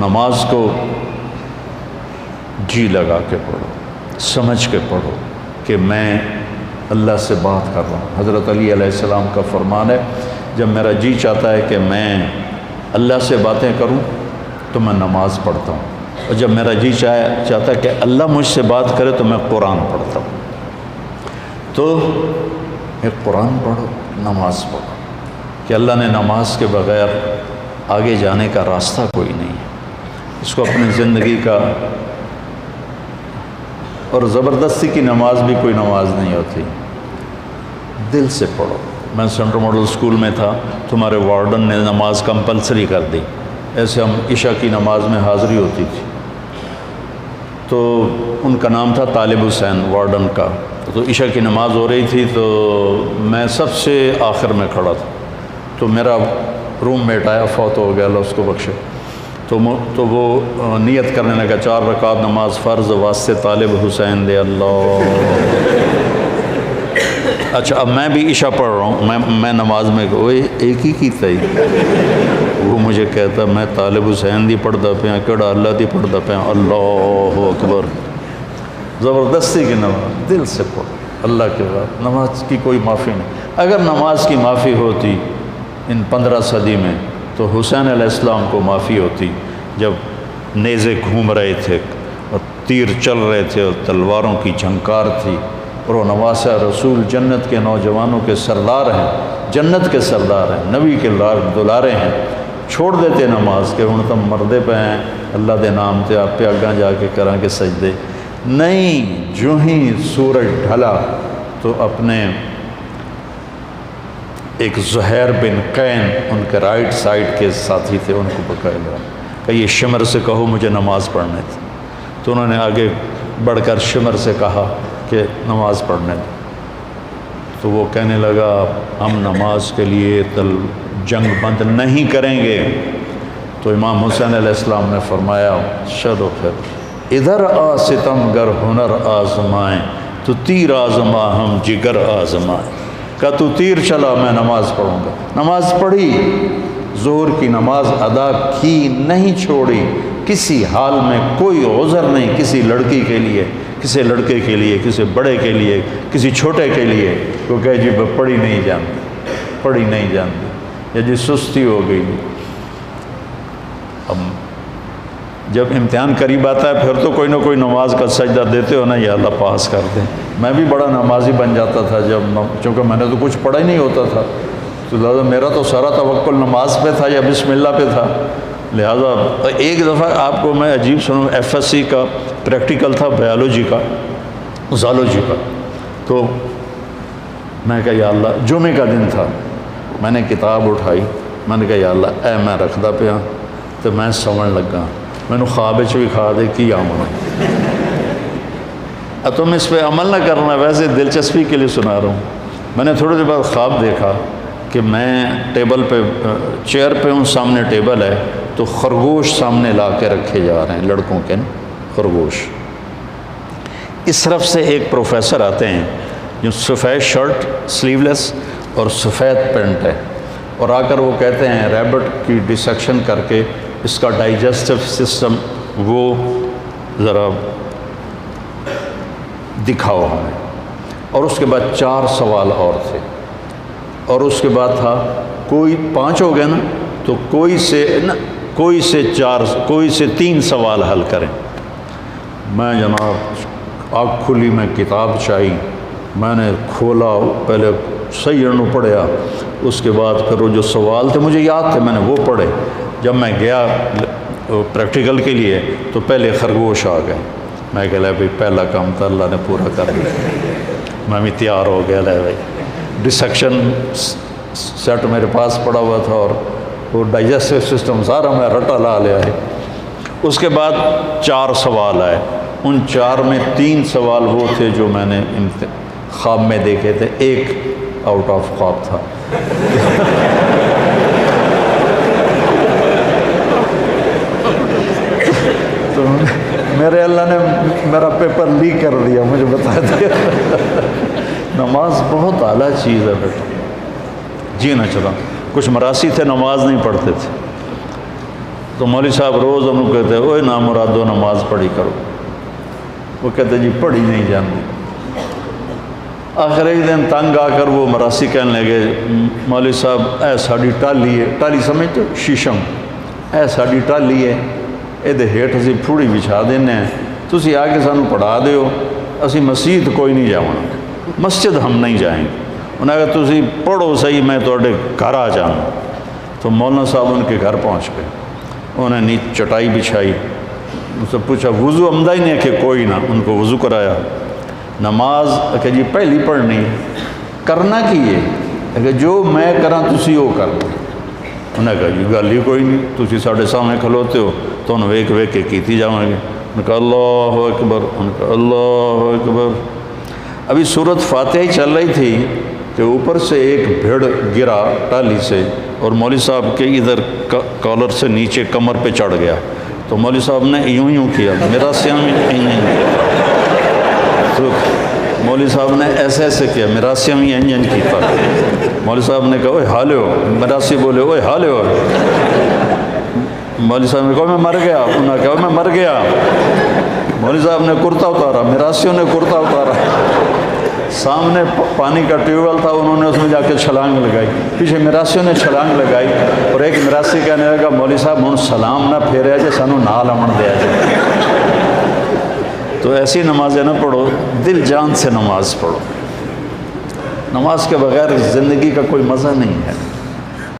نماز کو جی لگا کے پڑھو، سمجھ کے پڑھو کہ میں اللہ سے بات کر رہا ہوں۔ حضرت علی علیہ السلام کا فرمان ہے، جب میرا جی چاہتا ہے کہ میں اللہ سے باتیں کروں تو میں نماز پڑھتا ہوں، اور جب میرا جی چاہتا ہے کہ اللہ مجھ سے بات کرے تو میں قرآن پڑھتا ہوں۔ تو ایک قرآن پڑھو، نماز پڑھو، کہ اللہ نے نماز کے بغیر آگے جانے کا راستہ کوئی نہیں ہے۔ اس کو اپنی زندگی کا، اور زبردستی کی نماز بھی کوئی نماز نہیں ہوتی، دل سے پڑھو۔ میں سینٹرل ماڈل اسکول میں تھا، تمہارے وارڈن نے نماز کمپلسری کر دی، ایسے ہم عشاء کی نماز میں حاضری ہوتی تھی، تو ان کا نام تھا طالب حسین وارڈن کا۔ تو عشاء کی نماز ہو رہی تھی تو میں سب سے آخر میں کھڑا تھا، تو میرا روم میٹ آیا، فوت ہو گیا، اللہ اس کو بخشے، تو وہ نیت کرنے لگا 4 رکعت نماز فرض واسطے طالب حسین دے اللہ۔ اچھا اب میں بھی عشاء پڑھ رہا ہوں، میں نماز میں وہ ایک ہی کی تھی، وہ مجھے کہتا میں طالب حسین دی پڑھتا پیا، کیڑا اللہ دی پڑھتا پیا، اللہ اکبر۔ زبردستی کی نماز دل سے پڑھو، اللہ کے بعد نماز کی کوئی معافی نہیں۔ اگر نماز کی معافی ہوتی ان 15 صدی میں تو حسین علیہ السلام کو معافی ہوتی، جب نیزے گھوم رہے تھے اور تیر چل رہے تھے اور تلواروں کی جھنکار تھی، اور وہ نواسہ رسول جنت کے نوجوانوں کے سردار ہیں، جنت کے سردار ہیں، نبی کے دلارے ہیں، چھوڑ دیتے نماز کہ ہن تم مردے پہ ہیں، اللہ دے نام تے آپ پہ اگاں جا کے کراں کے سجدے نہیں۔ جو ہی سورج ڈھلا تو اپنے ایک زہیر بن قین ان کے رائٹ سائڈ کے ساتھی تھے، ان کو پکڑ لیا کہ یہ شمر سے کہو مجھے نماز پڑھنے تھی، تو انہوں نے آگے بڑھ کر شمر سے کہا کہ نماز پڑھنے دیں، تو وہ کہنے لگا ہم نماز کے لیے جنگ بند نہیں کریں گے۔ تو امام حسین علیہ السلام نے فرمایا چلو پھر ادھر آ ستم گر ہنر آزمائیں، تو تیر آزما ہم جگر آزمائیں۔ کہ تو تیر چلا میں نماز پڑھوں گا۔ نماز پڑھی، ظہر کی نماز ادا کی، نہیں چھوڑی، کسی حال میں کوئی عذر نہیں کسی لڑکی کے لیے، کسی لڑکے کے لیے، کسی بڑے کے لیے، کسی چھوٹے کے لیے، وہ کہے جی پڑھی نہیں جانتی، پڑھی نہیں جانتی، یا جی سستی ہو گئی۔ اب جب امتحان قریب آتا ہے پھر تو کوئی نہ کوئی نماز کا سجدہ دیتے ہو نا، یا اللہ پاس کر دیں۔ میں بھی بڑا نمازی بن جاتا تھا چونکہ میں نے تو کچھ پڑھا ہی نہیں ہوتا تھا، تو لہٰذا میرا تو سارا توکل نماز پہ تھا یا بسم اللہ پہ تھا۔ لہٰذا ایک دفعہ آپ کو میں عجیب سنوں، FSC کا پریکٹیکل تھا بایولوجی کا، زالوجی کا، تو میں کہا یا اللہ، جمعے کا دن تھا، میں نے کتاب اٹھائی، میں نے کہا یا اللہ اے میں رکھدا پیا تو میں سمجھ لگا، میں نے خواب بھی کھا دے کی آمنا، اب تم اس پہ عمل نہ کرنا، ویسے دلچسپی کے لیے سنا رہا ہوں۔ میں نے تھوڑی دیر بعد خواب دیکھا کہ میں ٹیبل پہ، چیئر پہ ہوں، سامنے ٹیبل ہے، تو خرگوش سامنے لا کے رکھے جا رہے ہیں، لڑکوں کے خرگوش۔ اس طرف سے ایک پروفیسر آتے ہیں جو سفید شرٹ سلیو لیس اور سفید پینٹ ہے، اور آ کر وہ کہتے ہیں ریبٹ کی ڈسیکشن کر کے اس کا ڈائجسٹو سسٹم وہ ذرا دکھاؤ ہمیں۔ اور اس کے بعد 4 سوال اور تھے، اور اس کے بعد تھا کوئی 5 ہو گئے نا، تو کوئی سے 3 سوال حل کریں۔ میں جناب آنکھ کھلی، میں کتاب چاہی، میں نے کھولا، پہلے صحیح انہوں پڑھیا، اس کے بعد پھر وہ جو سوال تھے مجھے یاد تھے، میں نے وہ پڑھے۔ جب میں گیا پریکٹیکل کے لیے تو پہلے خرگوش آ گئے، میں کہہ لیا بھائی پہلا کام تو اللہ نے پورا کر دیا، میں بھی تیار ہو گیا، لے بھائی ڈسیکشن سیٹ میرے پاس پڑا ہوا تھا اور وہ ڈائجسٹو سسٹم سارا میں رٹا لا لیا ہے۔ اس کے بعد 4 سوال آئے، ان 4 میں 3 سوال وہ تھے جو میں نے خواب میں دیکھے تھے، ایک آؤٹ آف خواب تھا۔ تو میرے اللہ نے میرا پیپر لیک کر دیا، مجھے بتا دیا۔ نماز بہت اعلیٰ چیز ہے بیٹا، جی نہ چلا۔ کچھ مراسی تھے نماز نہیں پڑھتے تھے، تو مولوی صاحب روز انہوں کہتے اوے نامرادو نماز پڑھی کرو، وہ کہتے جی پڑھی نہیں جانتی۔ آخر ایک دن تنگ آ کر وہ مراسی کہنے لگے مولوی صاحب اے ساڑی ٹالی ہے، ٹالی سمجھتے ہو شیشم، اے ساڑی ٹالی ہے یہ ہیٹ اسی پھوڑی بچھا دینے ہیں، تسی آ کے سانو پڑھا دیو، اسی مسجد کوئی نہیں جاؤں، مسجد ہم نہیں جائیں گے۔ انہوں نے کہا تسی پڑھو صحیح میں توڑے گھر آ جاؤں۔ تو مولانا صاحب ان کے گھر پہنچ گئے، انہوں نے چٹائی بچھائی، ان سے پوچھا وضو عمدہ ہی نہیں کہ کوئی نہ، ان کو وضو کرایا۔ نماز کہ جی پہلی پڑھنی کرنا کی ہے کہ جو میں کراں تسی وہ کر دو۔ انہوں نے کہا جی گل ہی کوئی نہیں، تسی ساڑھے سامنے کھلوتے ہو تو انہوں ویک ویک کے کیتی جاؤں گے۔ انہوں نے کہا اللہ اکبر، انہوں نے کہا اللہ اکبر۔ ابھی سورت فاتحہ ہی چل رہی تھی کہ اوپر سے ایک بھیڑ گرا ٹالی سے اور مولوی صاحب کے ادھر کالر سے نیچے کمر پہ چڑھ گیا، تو مولوی صاحب نے یوں کیا، میرا سیاں میں تو مولوی صاحب نے ایسے کیا، میرا سیاں میں کیتا۔ مولوی صاحب نے کہا اوے حالے ہو، میرا سی بولے اوے حالے ہو۔ مولوی صاحب نے کہا میں مر گیا، انہوں نے کہا میں مر گیا۔ مولوی صاحب نے کرتا اتارا، میراسیوں نے کرتا اتارا، سامنے پانی کا ٹیوب ویل تھا، انہوں نے اس میں جا کے چھلانگ لگائی، پیچھے میراسیوں نے چھلانگ لگائی، اور ایک میراسی کہنے لگا مولوی صاحب ہن سلام نہ پھیریا جے سانو نال امن دیا جائے۔ تو ایسی نمازیں نہ پڑھو، دل جان سے نماز پڑھو، نماز کے بغیر زندگی کا کوئی مزہ نہیں ہے۔